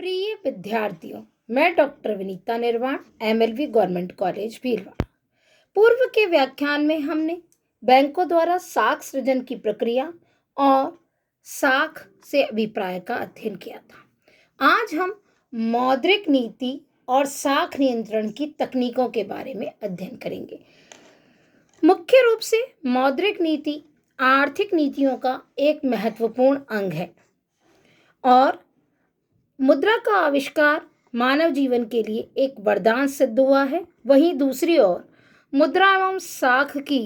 प्रिय विद्यार्थियों, मैं डॉक्टर विनीता निर्वाण, एमएलवी गवर्नमेंट कॉलेज भीलवाड़ा। पूर्व के व्याख्यान में हमने बैंकों द्वारा साख सृजन की प्रक्रिया और साख से अभिप्राय का अध्ययन किया था। आज हम मौद्रिक नीति और साख नियंत्रण की तकनीकों के बारे में अध्ययन करेंगे। मुख्य रूप से मौद्रिक नीति आर्थिक नीतियों का एक महत्वपूर्ण अंग है और मुद्रा का आविष्कार मानव जीवन के लिए एक वरदान सिद्ध हुआ है। वहीं दूसरी ओर मुद्रा एवं साख की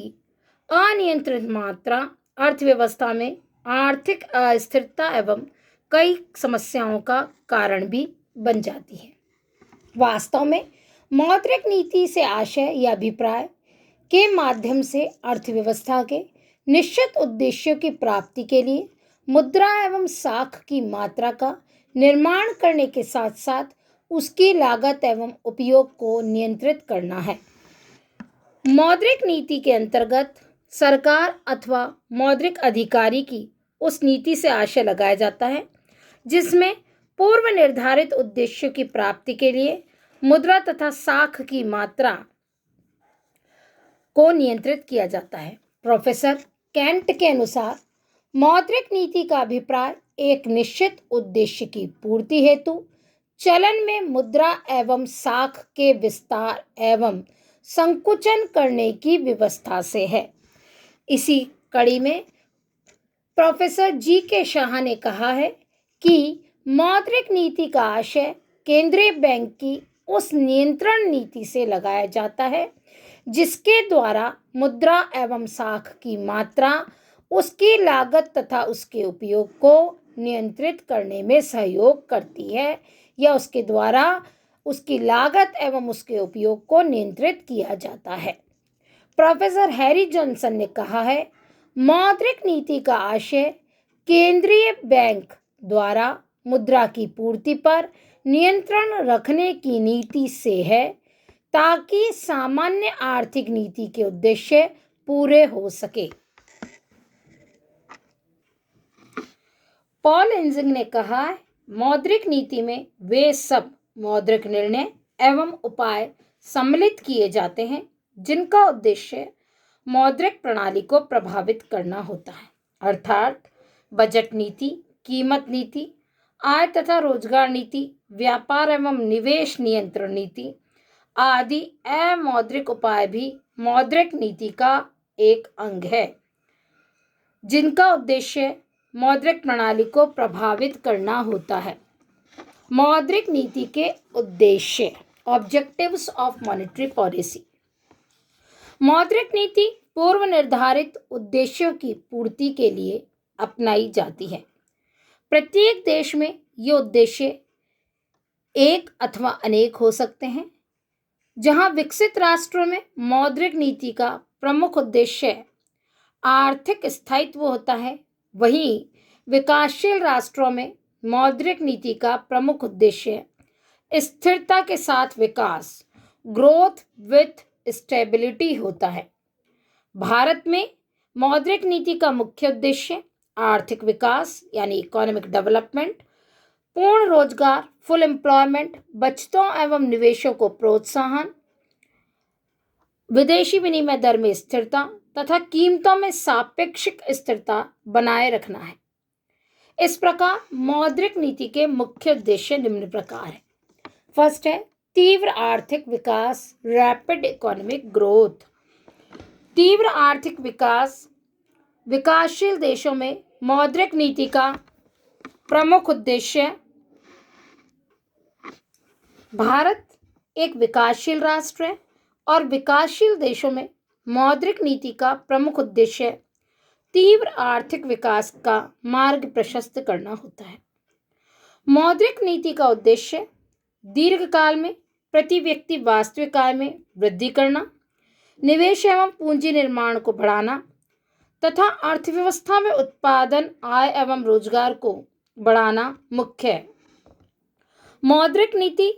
अनियंत्रित मात्रा अर्थव्यवस्था में आर्थिक अस्थिरता एवं कई समस्याओं का कारण भी बन जाती है। वास्तव में मौद्रिक नीति से आशय या अभिप्राय के माध्यम से अर्थव्यवस्था के निश्चित उद्देश्यों की प्राप्ति के लिए मुद्रा एवं साख की मात्रा का निर्माण करने के साथ साथ उसकी लागत एवं उपयोग को नियंत्रित करना है। मौद्रिक नीति के अंतर्गत सरकार अथवा मौद्रिक अधिकारी की उस नीति से आशय लगाया जाता है जिसमें पूर्व निर्धारित उद्देश्यों की प्राप्ति के लिए मुद्रा तथा साख की मात्रा को नियंत्रित किया जाता है। प्रोफेसर कैंट के अनुसार मौद्रिक नीति का अभिप्राय एक निश्चित उद्देश्य की पूर्ति हेतु चलन में मुद्रा एवं साख के विस्तार एवं संकुचन करने की व्यवस्था से है। इसी कड़ी में प्रोफेसर जी के शाह ने कहा है कि मौद्रिक नीति का आशय केंद्रीय बैंक की उस नियंत्रण नीति से लगाया जाता है जिसके द्वारा मुद्रा एवं साख की मात्रा, उसकी लागत तथा उसके उपयोग को नियंत्रित करने में सहयोग करती है या उसके द्वारा उसकी लागत एवं उसके उपयोग को नियंत्रित किया जाता है। प्रोफेसर हैरी जॉनसन ने कहा है, मौद्रिक नीति का आशय केंद्रीय बैंक द्वारा मुद्रा की पूर्ति पर नियंत्रण रखने की नीति से है ताकि सामान्य आर्थिक नीति के उद्देश्य पूरे हो सके। पॉल इंजिंग ने कहा है, मौद्रिक नीति में वे सब मौद्रिक निर्णय एवं उपाय सम्मिलित किए जाते हैं जिनका उद्देश्य मौद्रिक प्रणाली को प्रभावित करना होता है, अर्थात बजट नीति, कीमत नीति, आय तथा रोजगार नीति, व्यापार एवं निवेश नियंत्रण नीति आदि अमौद्रिक उपाय भी मौद्रिक नीति का एक अंग है जिनका उद्देश्य मौद्रिक प्रणाली को प्रभावित करना होता है। मौद्रिक नीति के उद्देश्य, ऑब्जेक्टिव्स ऑफ मॉनेटरी पॉलिसी। मौद्रिक नीति पूर्व निर्धारित उद्देश्यों की पूर्ति के लिए अपनाई जाती है। प्रत्येक देश में ये उद्देश्य एक अथवा अनेक हो सकते हैं। जहां विकसित राष्ट्रों में मौद्रिक नीति का प्रमुख उद्देश्य आर्थिक स्थायित्व होता है, वहीं विकासशील राष्ट्रों में मौद्रिक नीति का प्रमुख उद्देश्य स्थिरता के साथ विकास, ग्रोथ विथ स्टेबिलिटी होता है। भारत में मौद्रिक नीति का मुख्य उद्देश्य आर्थिक विकास यानी इकोनॉमिक डेवलपमेंट, पूर्ण रोजगार, फुल एम्प्लॉयमेंट, बचतों एवं निवेशों को प्रोत्साहन, विदेशी विनिमय दर में स्थिरता तथा कीमतों में सापेक्षिक स्थिरता बनाए रखना है। इस प्रकार मौद्रिक नीति के मुख्य उद्देश्य निम्न प्रकार है। फर्स्ट है तीव्र आर्थिक विकास, रैपिड इकोनॉमिक ग्रोथ। तीव्र आर्थिक विकास विकासशील देशों में मौद्रिक नीति का प्रमुख उद्देश्य। भारत एक विकासशील राष्ट्र है और विकासशील देशों में मौद्रिक नीति का प्रमुख उद्देश्य तीव्र आर्थिक विकास का मार्ग प्रशस्त करना होता है। मौद्रिक नीति का उद्देश्य दीर्घकाल में प्रति व्यक्ति वास्तविक आय में वृद्धि करना, निवेश एवं पूंजी निर्माण को बढ़ाना तथा अर्थव्यवस्था में उत्पादन, आय एवं रोजगार को बढ़ाना मुख्य है। मौद्रिक नीति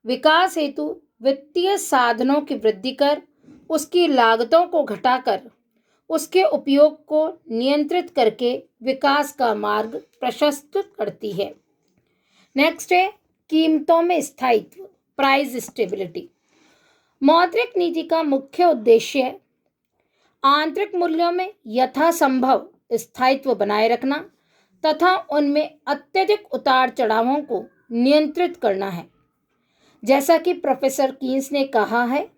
विकास हेतु वित्तीय साधनों की वृद्धि कर उसकी लागतों को घटाकर उसके उपयोग को नियंत्रित करके विकास का मार्ग प्रशस्त करती है। नेक्स्ट है कीमतों में स्थायित्व, प्राइस स्टेबिलिटी। मौद्रिक नीति का मुख्य उद्देश्य आंतरिक मूल्यों में यथासंभव स्थायित्व बनाए रखना तथा उनमें अत्यधिक उतार चढ़ावों को नियंत्रित करना है। जैसा कि प्रोफेसर कीन्स ने कहा है,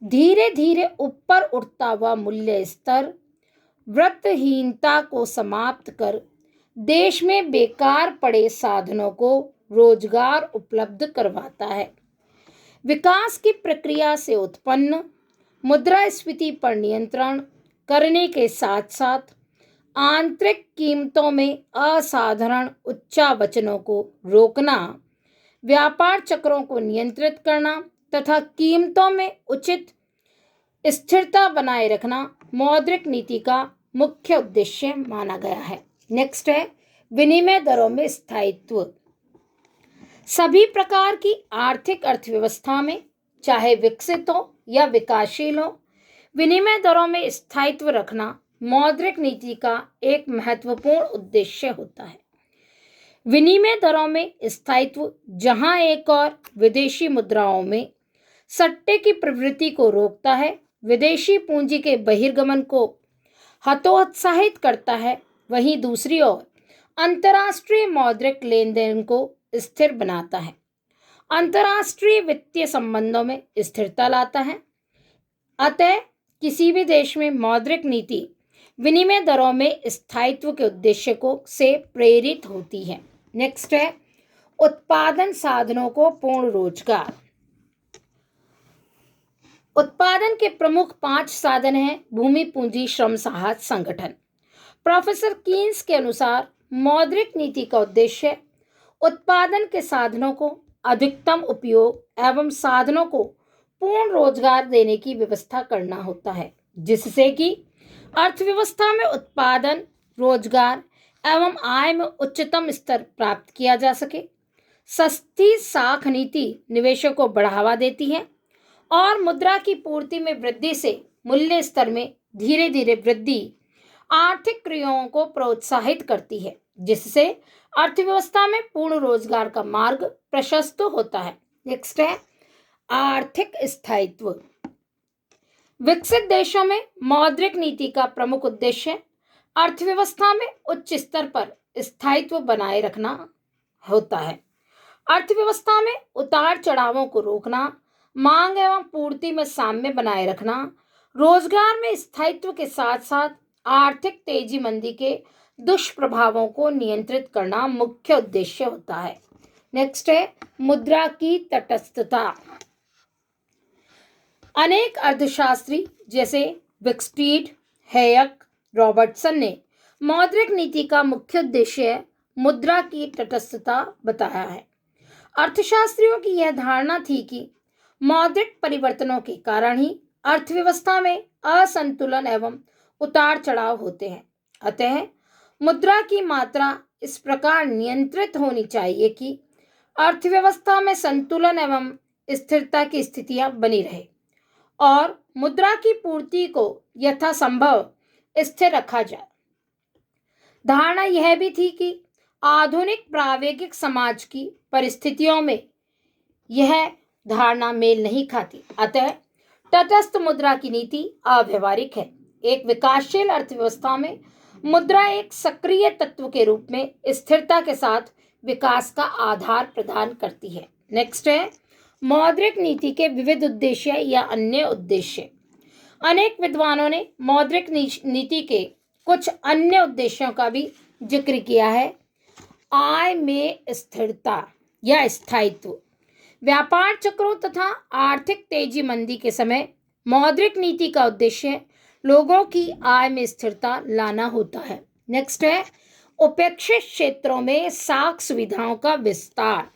धीरे धीरे ऊपर उठता हुआ मूल्य स्तर वृत्तहीनता को समाप्त कर देश में बेकार पड़े साधनों को रोजगार उपलब्ध करवाता है। विकास की प्रक्रिया से उत्पन्न मुद्रास्फीति पर नियंत्रण करने के साथ साथ आंतरिक कीमतों में असाधारण उच्चावचनों को रोकना, व्यापार चक्रों को नियंत्रित करना तथा कीमतों में उचित स्थिरता बनाए रखना मौद्रिक नीति का मुख्य उद्देश्य माना गया है। नेक्स्ट है विनिमय दरों में स्थायित्व। सभी प्रकार की आर्थिक अर्थव्यवस्था में, चाहे विकसित हो या विकासशील हो, विनिमय दरों में स्थायित्व रखना मौद्रिक नीति का एक महत्वपूर्ण उद्देश्य होता है। विनिमय दरों में स्थायित्व जहां एक और विदेशी मुद्राओं में सट्टे की प्रवृत्ति को रोकता है, विदेशी पूंजी के बहिर्गमन को हतोत्साहित करता है, वहीं दूसरी ओर अंतर्राष्ट्रीय मौद्रिक लेन देन को स्थिर बनाता है, अंतर्राष्ट्रीय वित्तीय संबंधों में स्थिरता लाता है। अतः किसी भी देश में मौद्रिक नीति विनिमय दरों में स्थायित्व के उद्देश्य को से प्रेरित होती है। नेक्स्ट है उत्पादन साधनों को पूर्ण रोजगार। उत्पादन के प्रमुख 5 साधन हैं भूमि, पूंजी, श्रम, साहस, संगठन। प्रोफेसर कीन्स के अनुसार मौद्रिक नीति का उद्देश्य उत्पादन के साधनों को अधिकतम उपयोग एवं साधनों को पूर्ण रोजगार देने की व्यवस्था करना होता है, जिससे कि अर्थव्यवस्था में उत्पादन, रोजगार एवं आय में उच्चतम स्तर प्राप्त किया जा सके। सस्ती साख नीति निवेशों को बढ़ावा देती है और मुद्रा की पूर्ति में वृद्धि से मूल्य स्तर में धीरे धीरे वृद्धि आर्थिक क्रियाओं को प्रोत्साहित करती है, जिससे अर्थव्यवस्था में पूर्ण रोजगार का मार्ग प्रशस्त होता है। नेक्स्ट है आर्थिक स्थायित्व। विकसित देशों में मौद्रिक नीति का प्रमुख उद्देश्य अर्थव्यवस्था में उच्च स्तर पर स्थायित्व बनाए रखना होता है। अर्थव्यवस्था में उतार चढ़ावों को रोकना, मांग एवं पूर्ति में साम्य बनाए रखना, रोजगार में स्थायित्व के साथ साथ आर्थिक तेजी मंदी के दुष्प्रभावों को नियंत्रित करना मुख्य उद्देश्य होता है। नेक्स्ट है मुद्रा की तटस्थता। अनेक अर्थशास्त्री जैसे विक्सटीड, हैयक, रॉबर्टसन ने मौद्रिक नीति का मुख्य उद्देश्य मुद्रा की तटस्थता बताया है। अर्थशास्त्रियों की यह धारणा थी कि मौद्रिक परिवर्तनों के कारण ही अर्थव्यवस्था में असंतुलन एवं उतार चढ़ाव होते हैं। अतः मुद्रा की मात्रा इस प्रकार नियंत्रित होनी चाहिए कि अर्थव्यवस्था में संतुलन एवं स्थिरता की स्थितियां बनी रहे और मुद्रा की पूर्ति को यथासंभव स्थिर रखा जाए। धारणा यह भी थी कि आधुनिक प्रावेगिक समाज की परिस्थितियों में यह धारणा मेल नहीं खाती, अतः तटस्थ मुद्रा की नीति अव्यावहारिक है। एक विकासशील अर्थव्यवस्था में मुद्रा एक सक्रिय तत्व के रूप में स्थिरता के साथ विकास का आधार प्रदान करती है। नेक्स्ट है मौद्रिक नीति के विविध उद्देश्य या अन्य उद्देश्य। अनेक विद्वानों ने मौद्रिक नीति के कुछ अन्य उद्देश्यों का भी जिक्र किया है। आय में स्थिरता या स्थायित्व। व्यापार चक्रों तथा आर्थिक तेजी मंदी के समय मौद्रिक नीति का उद्देश्य लोगों की आय में स्थिरता लाना होता है। नेक्स्ट है उपेक्षित क्षेत्रों में साख सुविधाओं का विस्तार।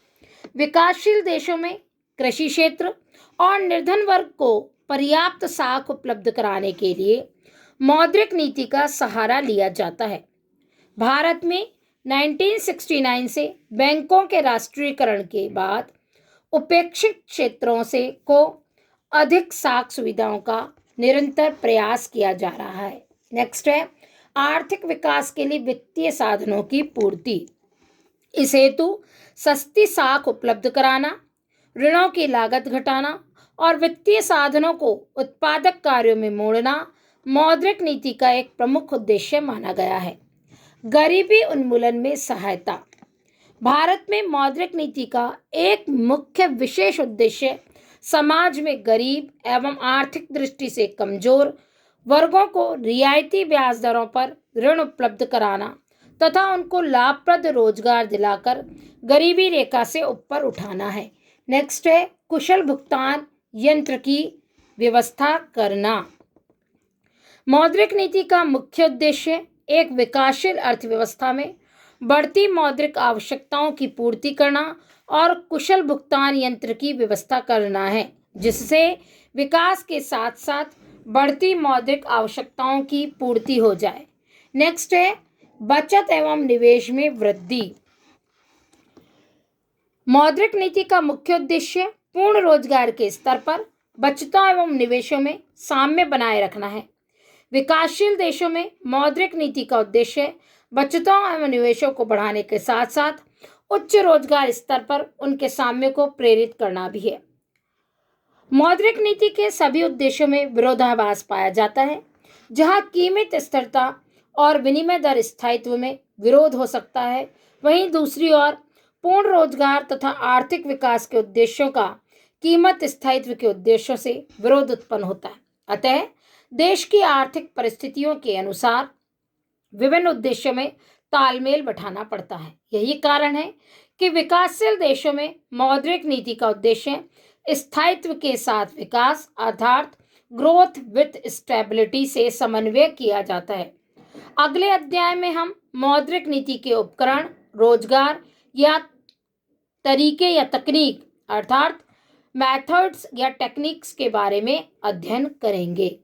विकासशील देशों में कृषि क्षेत्र और निर्धन वर्ग को पर्याप्त साख उपलब्ध कराने के लिए मौद्रिक नीति का सहारा लिया जाता है। भारत में 1969 से बैंकों के राष्ट्रीयकरण के बाद उपेक्षित क्षेत्रों से को अधिक साख सुविधाओं का निरंतर प्रयास किया जा रहा है। नेक्स्ट है आर्थिक विकास के लिए वित्तीय साधनों की पूर्ति। इस हेतु सस्ती साख उपलब्ध कराना, ऋणों की लागत घटाना और वित्तीय साधनों को उत्पादक कार्यों में मोड़ना मौद्रिक नीति का एक प्रमुख उद्देश्य माना गया है। गरीबी उन्मूलन में सहायता। भारत में मौद्रिक नीति का एक मुख्य विशेष उद्देश्य समाज में गरीब एवं आर्थिक दृष्टि से कमजोर वर्गों को रियायती ब्याज दरों पर ऋण उपलब्ध कराना तथा उनको लाभप्रद रोजगार दिलाकर गरीबी रेखा से ऊपर उठाना है। नेक्स्ट है कुशल भुगतान यंत्र की व्यवस्था करना। मौद्रिक नीति का मुख्य उद्देश्य एक विकासशील अर्थव्यवस्था में बढ़ती मौद्रिक आवश्यकताओं की पूर्ति करना और कुशल भुगतान यंत्र की व्यवस्था करना है, जिससे विकास के साथ साथ बढ़ती मौद्रिक आवश्यकताओं की पूर्ति हो जाए। नेक्स्ट है बचत एवं निवेश में वृद्धि। मौद्रिक नीति का मुख्य उद्देश्य पूर्ण रोजगार के स्तर पर बचतों एवं निवेशों में साम्य बनाए रखना है। विकासशील देशों में मौद्रिक नीति का उद्देश्य बचतों एवं निवेशों को बढ़ाने के साथ साथ उच्च रोजगार स्तर पर उनके साम्य को प्रेरित करना भी है। मौद्रिक नीति के सभी उद्देश्यों में विरोधाभास पाया जाता है। जहां कीमत स्थिरता और विनिमय दर स्थायित्व में विरोध हो सकता है, वहीं दूसरी ओर पूर्ण रोजगार तथा आर्थिक विकास के उद्देश्यों का कीमत स्थायित्व के उद्देश्यों से विरोध उत्पन्न होता है। अतः देश की आर्थिक परिस्थितियों के अनुसार विभिन्न उद्देश्यों में तालमेल बैठाना पड़ता है। यही कारण है कि विकासशील देशों में मौद्रिक नीति का उद्देश्य स्थायित्व के साथ विकास अर्थात ग्रोथ विथ स्टेबिलिटी से समन्वय किया जाता है। अगले अध्याय में हम मौद्रिक नीति के उपकरण, रोजगार या तरीके या तकनीक अर्थात मेथड्स या टेक्निक्स के बारे में अध्ययन करेंगे।